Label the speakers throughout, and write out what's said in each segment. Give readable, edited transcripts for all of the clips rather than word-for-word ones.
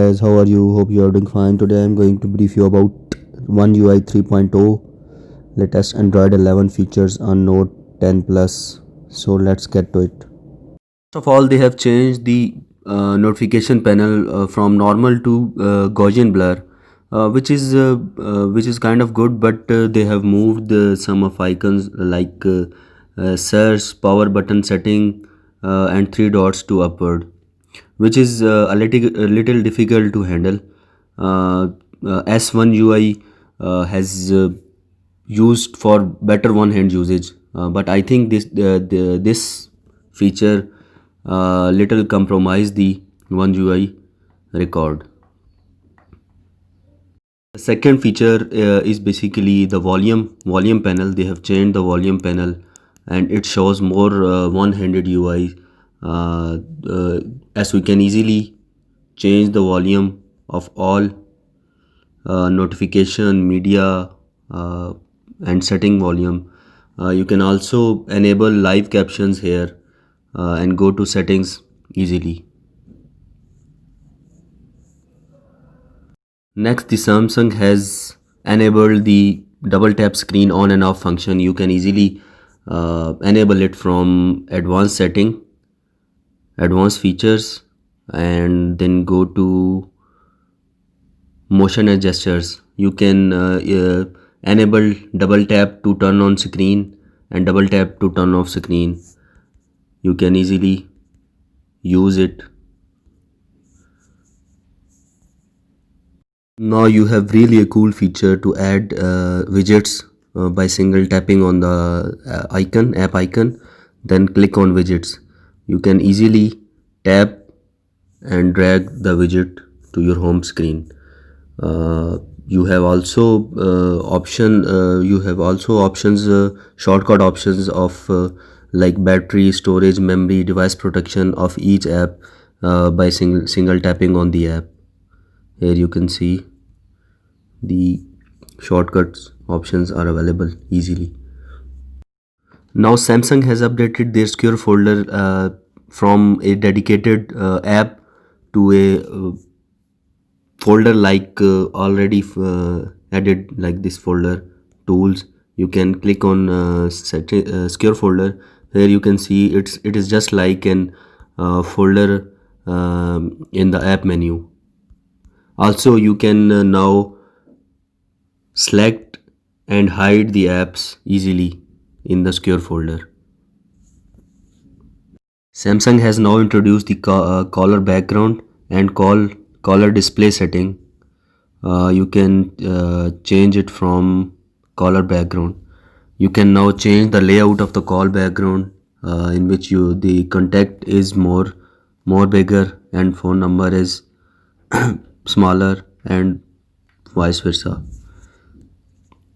Speaker 1: guys, how are you? Hope you are doing fine. Today I'm going to brief you about One UI 3.0 latest Android 11 features on Note 10 Plus. So let's get to it. First of all, they have changed the notification panel from normal to Gaussian blur, which is kind of good. But they have moved some of icons like search, power button setting, and three dots to upward, which is a little difficult to handle. Uh, S1 UI has used for better one-hand usage, but I think this feature little compromise the One UI record. The second feature is basically the volume panel. They have changed the volume panel, and it shows more one-handed UI. As we can easily change the volume of all notification, media, and setting volume. You can also enable live captions here and go to settings easily. Next, the Samsung has enabled the double tap screen on and off function. You can easily enable it from advanced setting, advanced features, and then go to motion and gestures. You can enable double tap to turn on screen and double tap to turn off screen. You can easily use it. Now you have really a cool feature to add widgets by single tapping on the app icon, then click on widgets. You can easily tap and drag the widget to your home screen. You have also options, shortcut options of like battery, storage, memory, device protection of each app by single tapping on the app. Here you can see the shortcuts options are available easily. Now Samsung has updated their secure folder from a dedicated app to a folder like already added like this folder tools. You can click on secure folder. Here you can see it is just like an folder in the app menu. Also you can now select and hide the apps easily in the secure folder. Samsung has now introduced the color background and color display setting. You can change it from color background. You can now change the layout of the call background in which the contact is more bigger and phone number is smaller and vice versa.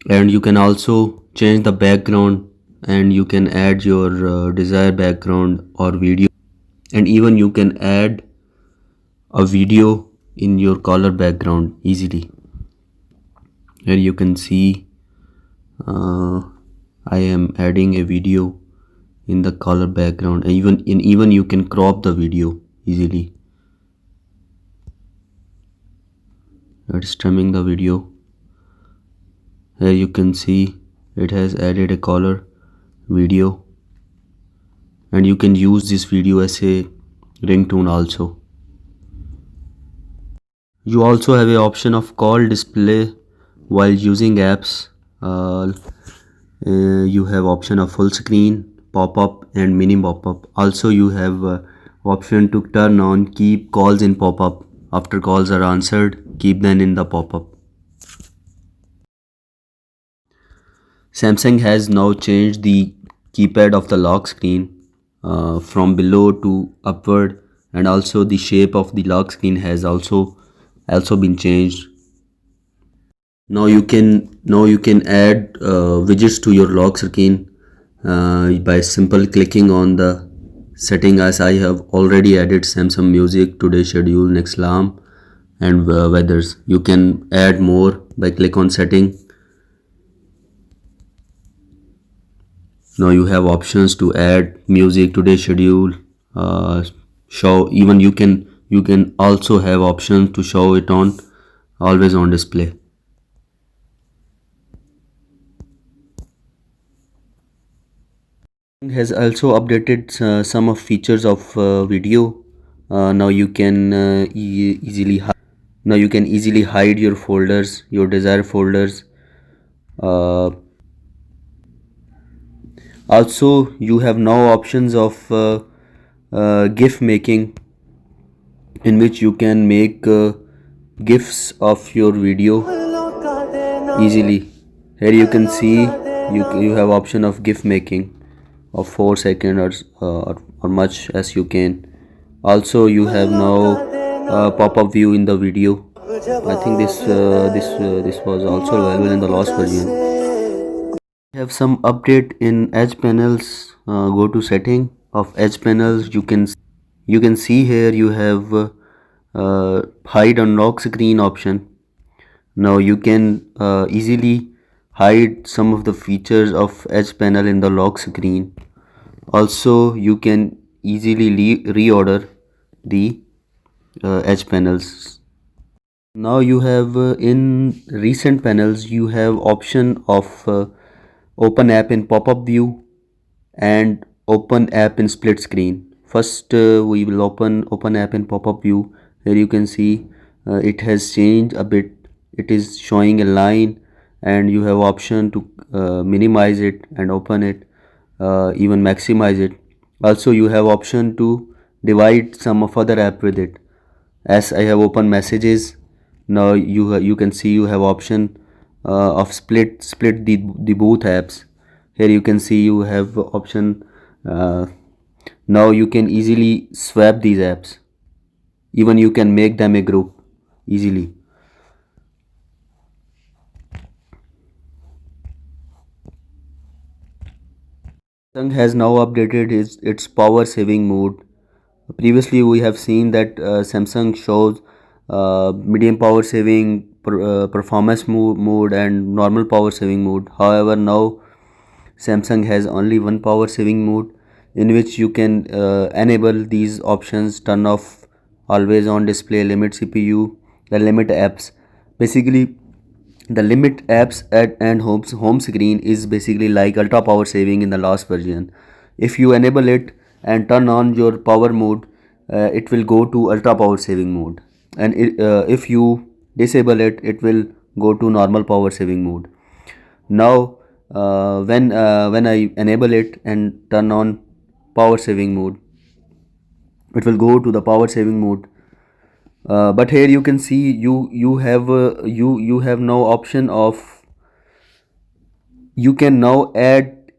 Speaker 1: And you can also change the background, and you can add your desired background or video, and even you can add a video in your color background easily. Here you can see I am adding a video in the color background, and even you can crop the video easily. It's trimming the video. Here you can see it has added a color video, and you can use this video as a ringtone also. You also have an option of call display while using apps. You have option of full screen, pop-up, and mini pop-up. Also you have option to turn on keep calls in pop-up. After calls are answered, keep them in the pop-up. Samsung has now changed the keypad of the lock screen from below to upward, and also the shape of the lock screen has also been changed. Now you can add widgets to your lock screen by simple clicking on the setting, as I have already added Samsung Music, Today Schedule, Next Alarm, and Weathers. You can add more by click on setting. Now you have options to add music, Today Schedule, show. Even you You can also have options to show it on always on display. Has also updated some of features of video. Now you can easily hide your folders, your desired folders. uh, Also you have now options of gif making, in which you can make gifs of your video easily. Here you can see you have option of gif making of 4 seconds or much as you can. Also you have now pop-up view in the video. I think this was also available in the last version. Have some update in edge panels. Go to setting of edge panels. You can see here you have hide on lock screen option. Now you can easily hide some of the features of edge panel in the lock screen. Also you can easily reorder the edge panels. Now you have in recent panels you have option of open app in pop-up view and open app in split screen. First we will open app in pop-up view. Here you can see it has changed a bit. It is showing a line, and you have option to minimize it and open it, even maximize it. Also you have option to divide some of other app with it. As I have opened messages, now you can see you have option of split the both apps. Here you can see you have option. Now you can easily swap these apps. Even you can make them a group easily. Samsung has now updated its power saving mode. Previously we have seen that Samsung shows medium power saving, performance mode and normal power saving mode. However, now Samsung has only one power saving mode, in which you can enable these options: turn off always on display, limit CPU, the limit apps. Basically the limit apps at and home screen is basically like ultra power saving in the last version. If you enable it and turn on your power mode, it will go to ultra power saving mode, and if you disable it, it will go to normal power saving mode. Now when I enable it and turn on power saving mode, it will go to the power saving mode. But here you can see you have no option of, you can now add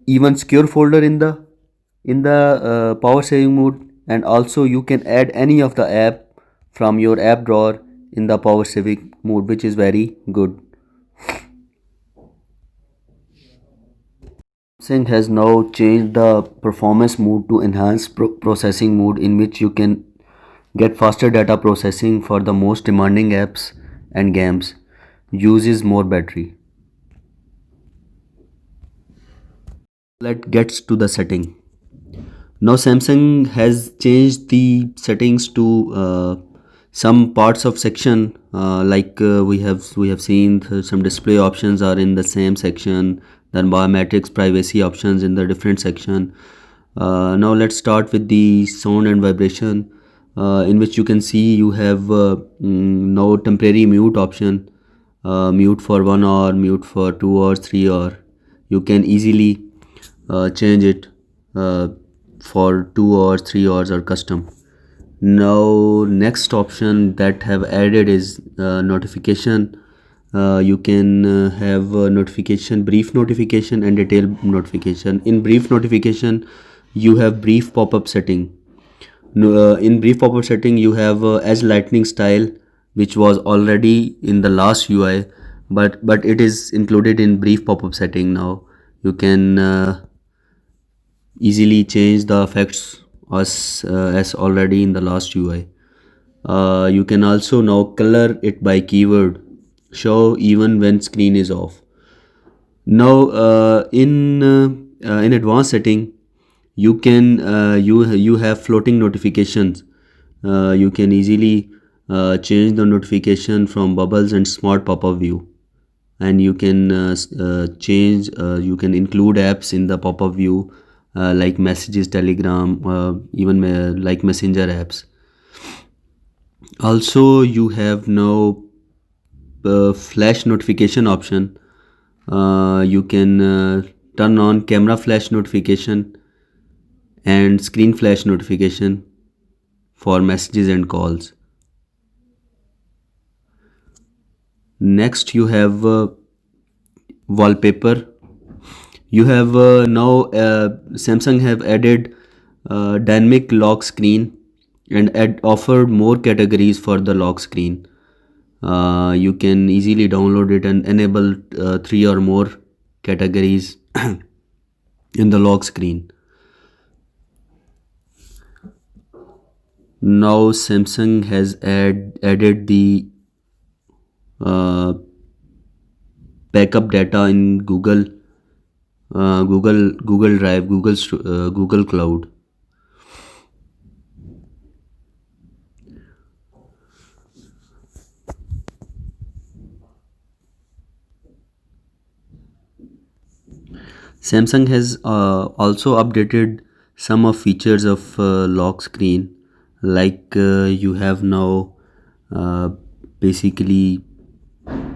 Speaker 1: even secure folder in the power saving mode, and also you can add any of the app from your app drawer in the power saving mode, which is very good. Samsung has now changed the performance mode to enhanced processing mode, in which you can get faster data processing for the most demanding apps and games. Uses more battery. Let's get to the setting. Now Samsung has changed the settings to some parts of section, we have seen some display options are in the same section, then biometrics privacy options in the different section. Now let's start with the sound and vibration, in which you can see you have now temporary mute option, mute for 1 hour, mute for 2 hours, 3 hour. You can easily change it for 2 hours, 3 hours, or custom. Now next option that have added is notification. You can have notification, brief notification and detailed notification. In brief notification you have brief pop-up setting. In brief pop-up setting you have as lightning style, which was already in the last UI, but it is included in brief pop-up setting. Now you can easily change the effects as already in the last UI. You can also now color it by keyword, show even when screen is off. Now in advanced setting you can you have floating notifications. you can easily change the notification from bubbles and smart pop-up view, and you can change you can include apps in the pop-up view, like messages, telegram, even like messenger apps. Also, you have now flash notification option. You can turn on camera flash notification and screen flash notification for messages and calls. Next, you have wallpaper. You have now Samsung have added dynamic lock screen and offered more categories for the lock screen. You can easily download it and enable three or more categories in the lock screen. Now Samsung has added the uh, backup data in Google Drive, Google Cloud. Samsung has also updated some of features of lock screen, like you have now uh, basically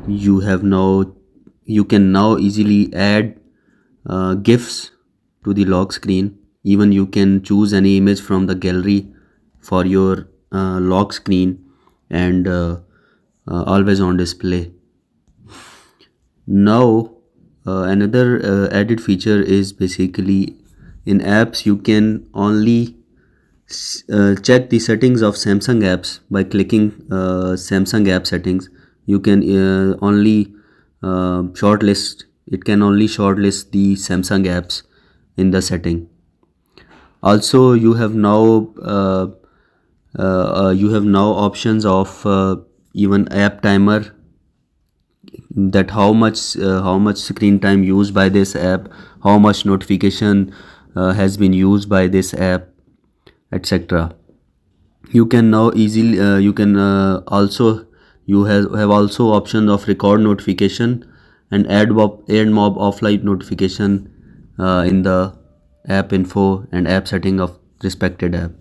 Speaker 1: you have now you can now easily add gifs to the lock screen. Even you can choose any image from the gallery for your lock screen, and always on display. Now, another added feature is basically in apps you can only check the settings of Samsung apps by clicking Samsung app settings. You can only shortlist. It can only shortlist the Samsung apps in the setting. Also, you have now options of even app timer, that how much screen time used by this app, how much notification has been used by this app, etc. You can now easily you can also you have also option of record notification and add mob offline notification in the app info and app setting of respected app.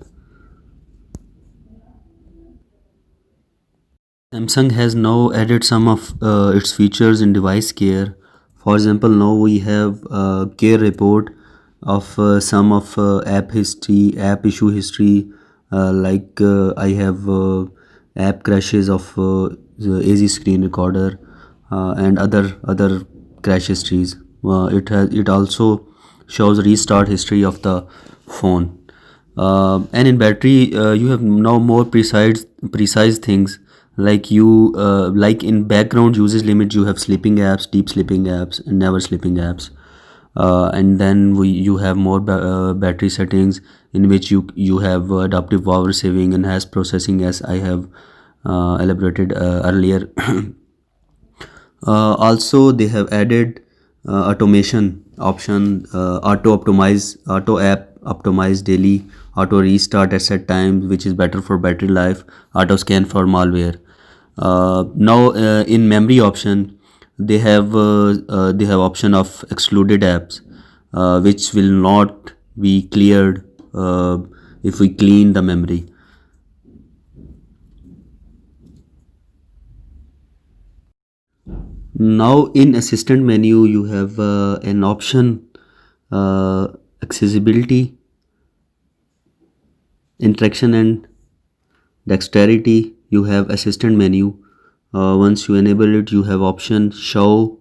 Speaker 1: Samsung has now added some of its features in device care. For example, now we have care report of some of app history, app issue history. Like I have app crashes of the AZ screen recorder and other crash histories. It also shows restart history of the phone. And in battery you have now more precise things, like like in background usage limit you have sleeping apps, deep sleeping apps, and never sleeping apps. And then you have more battery settings, in which you have adaptive power saving, enhanced processing, as I have elaborated earlier. Also, they have added automation option, auto app optimize daily, auto restart at set times, which is better for battery life, auto scan for malware. Now, in memory option, they have option of excluded apps, which will not be cleared if we clean the memory. Now in assistant menu you have an option, uh, accessibility, interaction, and dexterity. You have assistant menu. Once you enable it, you have option show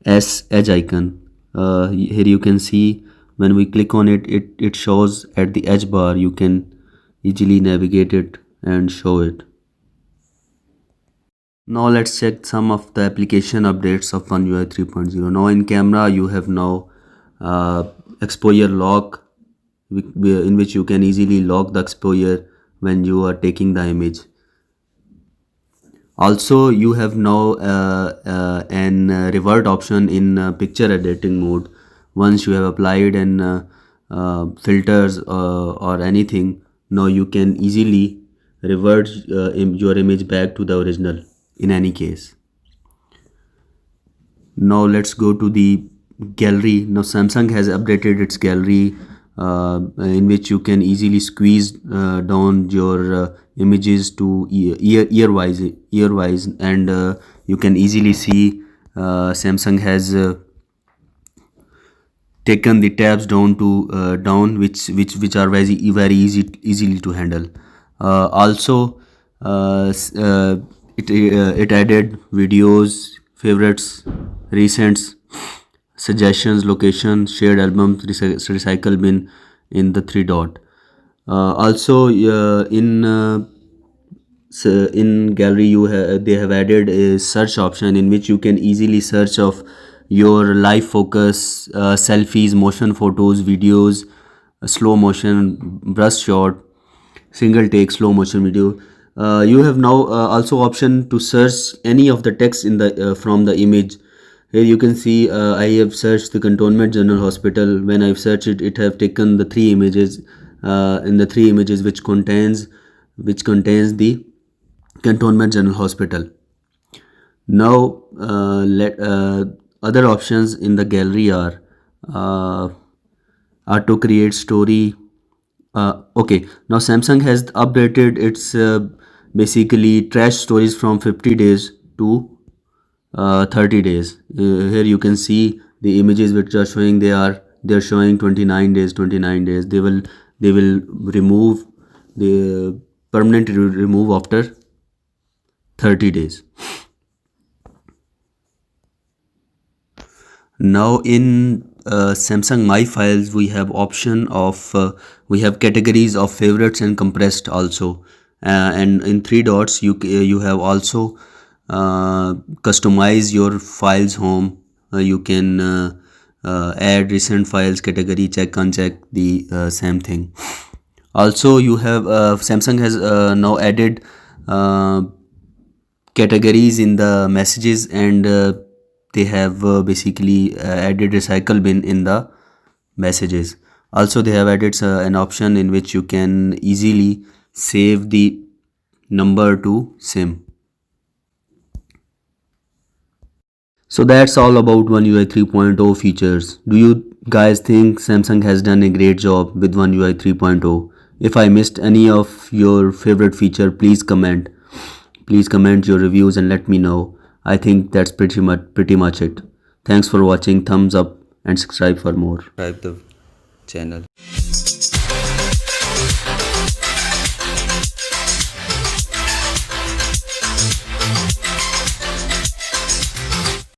Speaker 1: as edge icon. Here you can see when we click on it, it shows at the edge bar. You can easily navigate it and show it. Now let's check some of the application updates of One UI 3.0. Now in camera you have now uh, exposure lock, in which you can easily lock the exposure when you are taking the image. Also, you have now an revert option in picture editing mode. Once you have applied an filters or anything, Now you can easily revert your image back to the original in any case. Now let's go to the gallery. Now Samsung has updated its gallery, in which you can easily squeeze down your images to ear wise, and you can easily see Samsung has taken the tabs down to down, which are very easily to handle. Also, it added videos, favorites, recents, suggestions, locations, shared albums, recycle bin in the three dot. Also, in gallery they have added a search option in which you can easily search of your live focus, selfies, motion photos, videos, slow motion, brush shot, single take, slow motion video. You have now also option to search any of the text in the from the image. Here you can see I have searched the Cantonment General Hospital. When I've searched it, it have taken the three images, in the three images which contains the Cantonment General Hospital. Now, let other options in the gallery are uh, auto create story. Okay, now Samsung has updated its basically trash stories from 50 days to 30 days. Here you can see the images which are showing, they're showing 29 days, 29 days. They will remove the permanent remove after 30 days. Now in Samsung My Files we have option of we have categories of favorites and compressed also, and in three dots you have also customize your files home. You can add recent files category, check uncheck the same thing. Also you have Samsung has now added uh, categories in the messages, and they have basically added recycle bin in the messages. Also they have added an option in which you can easily save the number to sim. So that's all about One UI 3.0 features. Do you guys think Samsung has done a great job with One UI 3.0? If I missed any of your favorite feature, please comment. Please comment your reviews and let me know. I think that's pretty much it. Thanks for watching. Thumbs up and subscribe for more. Subscribe the channel.